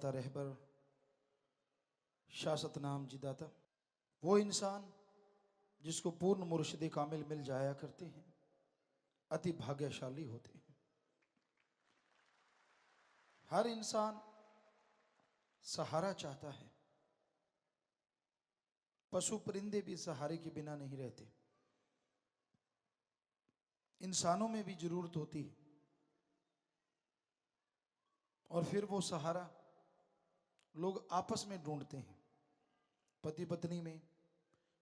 दाता रहबर शाह सतनाम जी दाता, वो इंसान जिसको पूर्ण मुर्शिद कामिल मिल जाया करते हैं, अति भाग्यशाली होते हैं। हर इंसान सहारा चाहता है, पशु परिंदे भी सहारे के बिना नहीं रहते। इंसानों में भी जरूरत होती है, और फिर वो सहारा लोग आपस में ढूंढते हैं। पति पत्नी में,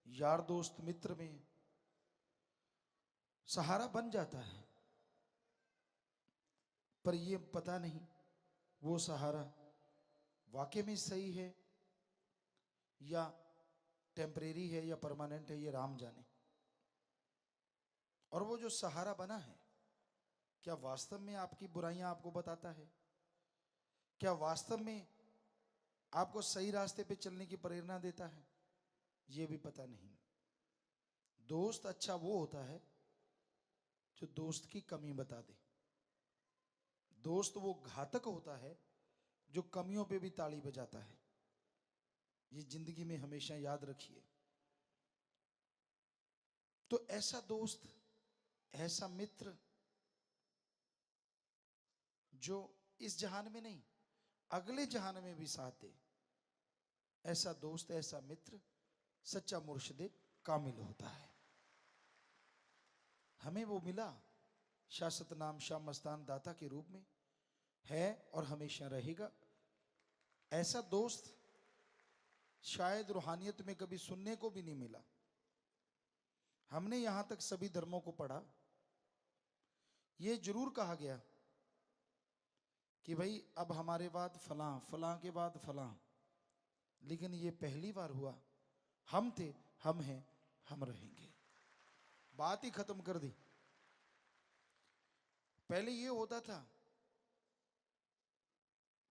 यार दोस्त मित्र में सहारा बन जाता है, पर ये पता नहीं वो सहारा वाकई में सही है या टेम्परेरी है या परमानेंट है, ये राम जाने। और वो जो सहारा बना है, क्या वास्तव में आपकी बुराइयां आपको बताता है? क्या वास्तव में आपको सही रास्ते पे चलने की प्रेरणा देता है? ये भी पता नहीं। दोस्त अच्छा वो होता है जो दोस्त की कमी बता दे। दोस्त वो घातक होता है जो कमियों पे भी ताली बजाता है। ये जिंदगी में हमेशा याद रखिए। तो ऐसा दोस्त, ऐसा मित्र जो इस जहान में नहीं अगले जहान में भी साथ दे, ऐसा दोस्त, ऐसा मित्र सच्चा मुर्शिद कामिल होता है। हमें वो मिला शाह सतनाम शाह मस्तान दाता के रूप में, है और हमेशा रहेगा। ऐसा दोस्त शायद रूहानियत में कभी सुनने को भी नहीं मिला। हमने यहां तक सभी धर्मों को पढ़ा, ये जरूर कहा गया कि भाई अब हमारे बाद फलां, फलां के बाद फलां, लेकिन ये पहली बार हुआ हम थे, हम हैं, हम रहेंगे। बात ही खत्म कर दी। पहले ये होता था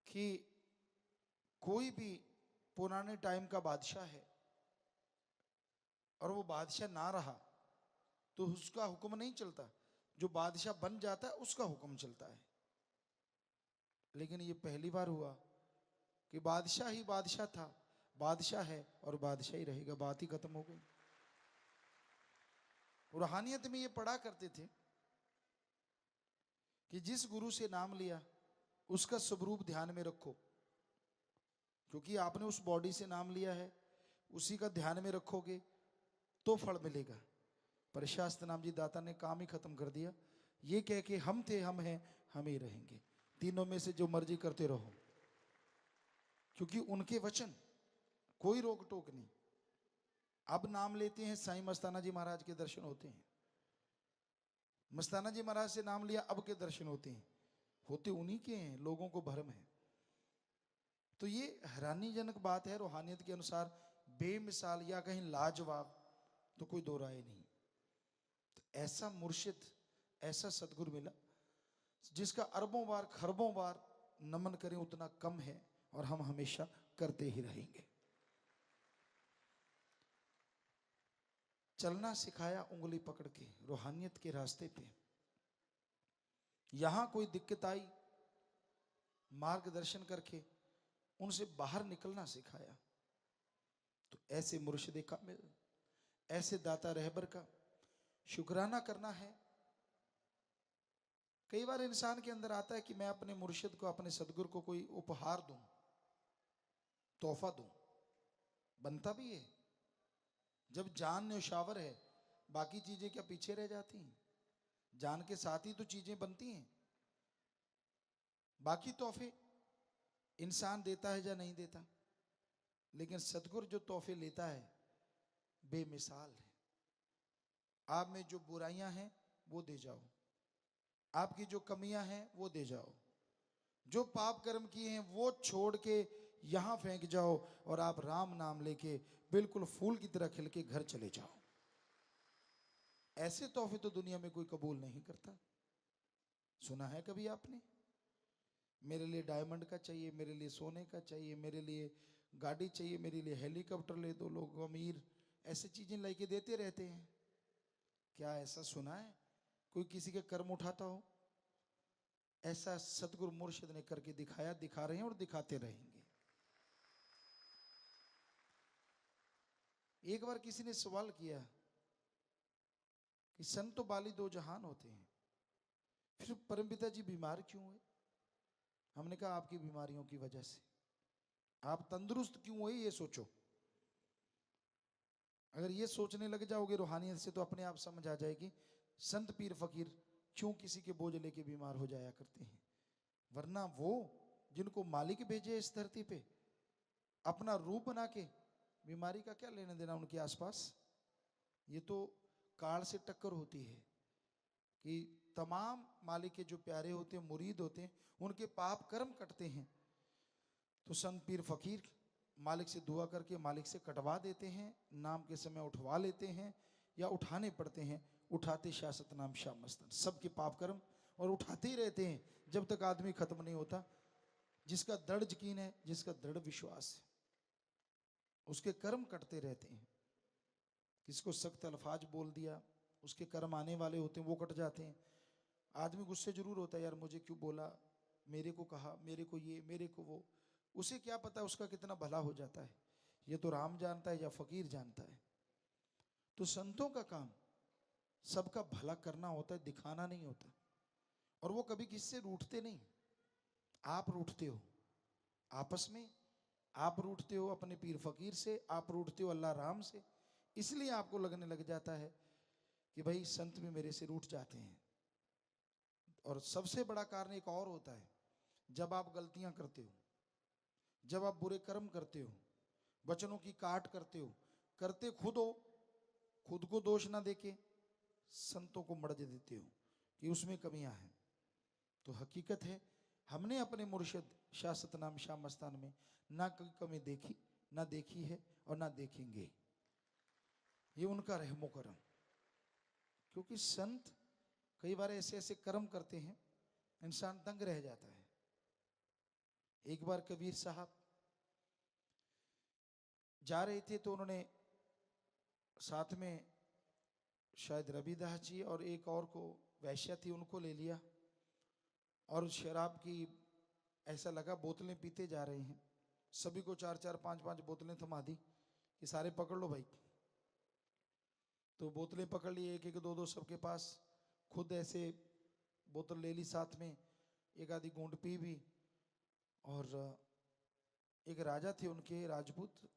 कि कोई भी पुराने टाइम का बादशाह है और वो बादशाह ना रहा तो उसका हुक्म नहीं चलता, जो बादशाह बन जाता है उसका हुक्म चलता है। लेकिन ये पहली बार हुआ कि बादशाह ही बादशाह था, बादशाह है और बादशाह ही रहेगा। बात ही खत्म हो गई। रूहानियत में ये पढ़ा करते थे कि जिस गुरु से नाम लिया उसका स्वरूप ध्यान में रखो, क्योंकि आपने उस बॉडी से नाम लिया है, उसी का ध्यान में रखोगे तो फल मिलेगा। पर शाह सतनाम जी दाता ने काम ही खत्म कर दिया, ये कह के हम थे, हम हैं, हम ही रहेंगे। तीनों में से जो मर्जी करते रहो, क्योंकि उनके वचन कोई रोक टोक नहीं। अब नाम लेते हैं, साईं मस्ताना जी महाराज के दर्शन होते हैं। मस्ताना जी महाराज से नाम लिया, अब के दर्शन होते हैं, होते उन्हीं के हैं, लोगों को भ्रम है। तो ये हैरानीजनक बात है। रूहानियत के अनुसार बेमिसाल या कहीं लाजवाब, तो कोई दो राय नहीं। तो ऐसा मुर्शिद, ऐसा सदगुरु मिला जिसका अरबों बार खरबों बार नमन करें उतना कम है, और हम हमेशा करते ही रहेंगे। चलना सिखाया उंगली पकड़ के रूहानियत के रास्ते पे। यहां कोई दिक्कत आई, मार्गदर्शन करके उनसे बाहर निकलना सिखाया। तो ऐसे मुर्शिद कामिल, ऐसे दाता रहबर का शुक्राना करना है। कई बार इंसान के अंदर आता है कि मैं अपने मुर्शिद को, अपने सदगुरु को कोई उपहार दूं, तोहफा दूं। बनता भी है। जब जान न्यौछावर है, बाकी चीजें क्या पीछे रह जाती हैं? जान के साथ ही तो चीजें बनती हैं। बाकी तोहफे इंसान देता है या नहीं देता, लेकिन सदगुरु जो तोहफे लेता है बेमिसाल है। आप में जो बुराइयां हैं वो दे जाओ, आपकी जो कमियां हैं वो दे जाओ, जो पाप कर्म किए हैं वो छोड़ के यहां फेंक जाओ, और आप राम नाम लेके बिल्कुल फूल की तरह खिल के घर चले जाओ। ऐसे तोहफे तो दुनिया में कोई कबूल नहीं करता। सुना है कभी आपने? मेरे लिए डायमंड का चाहिए, मेरे लिए सोने का चाहिए, मेरे लिए गाड़ी चाहिए, मेरे लिए हेलीकॉप्टर ले दो। लोग अमीर ऐसी चीजें लेके देते रहते हैं। क्या ऐसा सुना है कोई किसी के कर्म उठाता हो? ऐसा सतगुरु मुर्शिद ने करके दिखाया, दिखा रहे हैं और दिखाते रहेंगे। एक बार किसी ने सवाल किया कि संत तो बाली दो जहान होते हैं, फिर परमपिता जी बीमार क्यों हुए? हमने कहा आपकी बीमारियों की वजह से। आप तंदुरुस्त क्यों हुए ये सोचो। अगर ये सोचने लग जाओगे रूहानियत से तो अपने आप समझ आ जाएगी संत पीर फकीर क्यों किसी के बोझ लेके बीमार हो जाया करते हैं। वरना वो जिनको मालिक भेजे इस धरती पे अपना रूप बना के, बीमारी का क्या लेने देना उनके आसपास। ये तो काल से टक्कर होती है कि तमाम मालिक के जो प्यारे होते हैं, मुरीद होते हैं, उनके पाप कर्म कटते हैं। तो संत पीर फकीर मालिक से दुआ करके मालिक से कटवा देते हैं, नाम के समय उठवा लेते हैं या उठाने पड़ते हैं। उठाते शासत नाम शाम मस्तन, सबके पाप कर्म और उठाते ही रहते हैं जब तक आदमी खत्म नहीं होता। जिसका दृढ़ यकीन है, जिसका दृढ़ विश्वास है, उसके कर्म कटते रहते हैं। किसको सख्त अल्फाज बोल दिया, उसके कर्म आने वाले होते हैं, वो कट जाते हैं। आदमी गुस्से जरूर होता है, यार मुझे क्यों बोला, मेरे को कहा, मेरे को ये, मेरे को वो। उसे क्या पता उसका कितना भला हो जाता है, ये तो राम जानता है या फकीर जानता है। तो संतों का काम सबका भला करना होता है, दिखाना नहीं होता। और वो कभी किससे रूठते नहीं। आप रूठते हो आपस में, आप रूठते हो अपने पीर फकीर से, आप रूठते हो अल्लाह राम से। इसलिए आपको लगने लग जाता है कि भाई संत भी मेरे से रूठ जाते हैं। और सबसे बड़ा कारण एक और होता है, जब आप गलतियां करते हो, जब आप बुरे कर्म करते हो, वचनों की काट करते हो, करते खुद हो, खुद को दोष ना देके संतों को मर्ज देते हो कि उसमें कमियां हैं। तो हकीकत है हमने अपने मुर्शिद शाह सतनाम शाह मस्तान में ना कोई कमी देखी, ना देखी है और ना देखेंगे। ये उनका रहमो करम। क्योंकि संत कई बार ऐसे ऐसे कर्म करते हैं इंसान दंग रह जाता है। एक बार कबीर साहब जा रहे थे तो उन्होंने साथ में शायद रविदास जी और एक और को वैश्या थी, उनको ले लिया। और शराब की ऐसा लगा बोतलें पीते जा रहे हैं, सभी को 4-4 5-5 बोतलें थमा दी कि सारे पकड़ लो भाई। तो बोतलें पकड़ ली, एक एक दो दो सबके पास, खुद ऐसे बोतल ले ली साथ में, एक आधी घूंट पी भी। और एक राजा थे उनके, राजपूत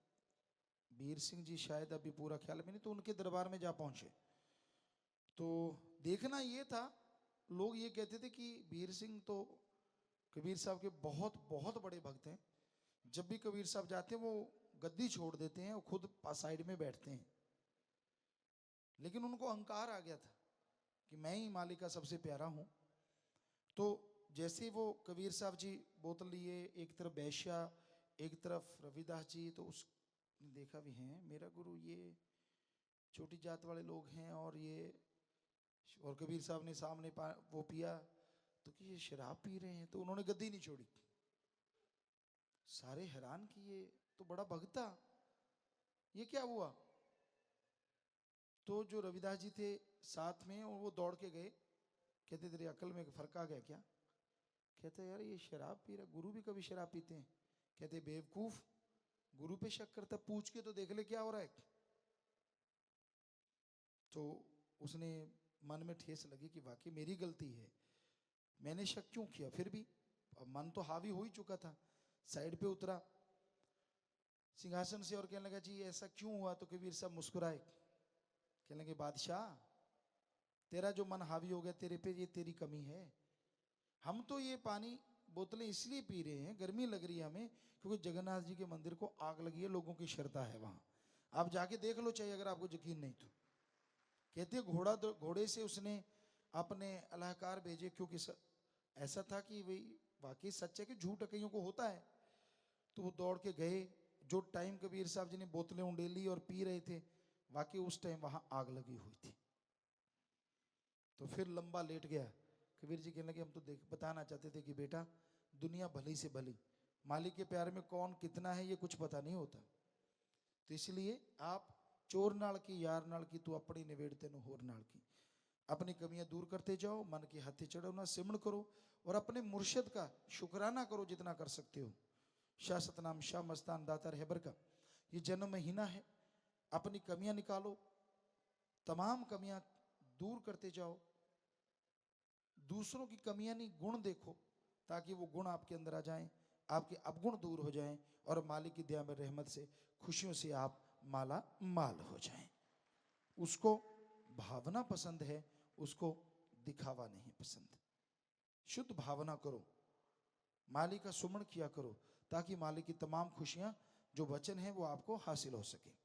वीर सिंह जी शायद, अभी पूरा ख्याल में नहीं, तो उनके दरबार में जा पहुंचे। तो देखना ये था, लोग ये कहते थे कि वीर सिंह तो कबीर साहब के बहुत बहुत बड़े भक्त हैं। जब भी कबीर साहब जाते हैं वो गद्दी छोड़ देते हैं और खुद साइड में बैठते हैं। लेकिन उनको अहंकार आ गया था कि मैं ही मालिक का सबसे प्यारा हूं। तो जैसे वो कबीर साहब जी बोतल लिए, एक तरफ वैश्या, एक तरफ रविदास जी, तो उसने देखा भी है मेरा गुरु ये छोटी जात वाले लोग हैं, और ये, और कबीर साहब ने सामने वो पिया तो कि ये शराब पी रहे हैं। तो उन्होंने गद्दी नहीं छोड़ी। सारे हैरान कि ये तो बड़ा भक्त था, ये क्या हुआ। तो जो रविदास जी थे साथ में, और वो दौड़ के गए, कहते तेरी अकल में फर्क आ गया क्या? कहते यार ये शराब पी रहा, गुरु भी कभी शराब पीते हैं। कहते बेवकूफ, गुरु पे शक करता, पूछ के तो देख ले क्या हो रहा है। तो उसने मन में ठेस लगी कि वाकई मेरी गलती है, मैंने शक क्यों किया। फिर भी अब मन तो हावी हो ही चुका था। साइड पे उतरा सिंहासन से और कहने लगा जी ऐसा क्यों हुआ। तो कबीर साहब मुस्कुराए, कहने लगे बादशाह तेरा जो मन हावी हो गया तेरे पे, ये तेरी कमी है। हम तो ये पानी बोतलें इसलिए पी रहे हैं, गर्मी लग रही है हमें, क्योंकि जगन्नाथ जी के मंदिर को आग लगी है, लोगों की श्रद्धा है वहां। आप जाके देख लो चाहिए अगर आपको यकीन नहीं तो। कहते घोड़े से उसने अपने अलहकार भेजे, क्योंकि ऐसा था कि भाई वाकई सच है कि झूठ कईयों को होता है। तो वो दौड़ के गए, जो टाइम कबीर साहब जी ने बोतलें उंडेली और पी रहे थे, वाकई उस टाइम वहां आग लगी हुई थी। तो फिर लंबा लेट गया। कबीर जी कहने लगे हम तो देख बताना चाहते थे कि बेटा दुनिया भली से भली, मालिक के प्यार में कौन कितना है ये कुछ पता नहीं होता। तो इसलिए आप चोर नाल की यार नाल की तू अपनी निवेड़ तेन होर नाल की, अपनी कमियां दूर करते जाओ, मन के हाथे चढ़ो ना, सिमरण करो और अपने मुर्शिद का शुक्राना करो जितना कर सकते हो। शाह सतनाम शाह मस्तान दाता रहबर का ये जन्म महीना है, अपनी कमियां निकालो, तमाम कमियां दूर करते जाओ। दूसरों की कमियां नहीं, गुण देखो, ताकि वो गुण आपके अंदर आ जाएं, आपके अवगुण दूर हो जाएं और मालिक की दया में रहमत से खुशियों से आप माला माल हो जाएं। उसको भावना पसंद है, उसको दिखावा नहीं पसंद। शुद्ध भावना करो, मालिक का सुमरण किया करो, ताकि मालिक की तमाम खुशियां जो वचन है वो आपको हासिल हो सके।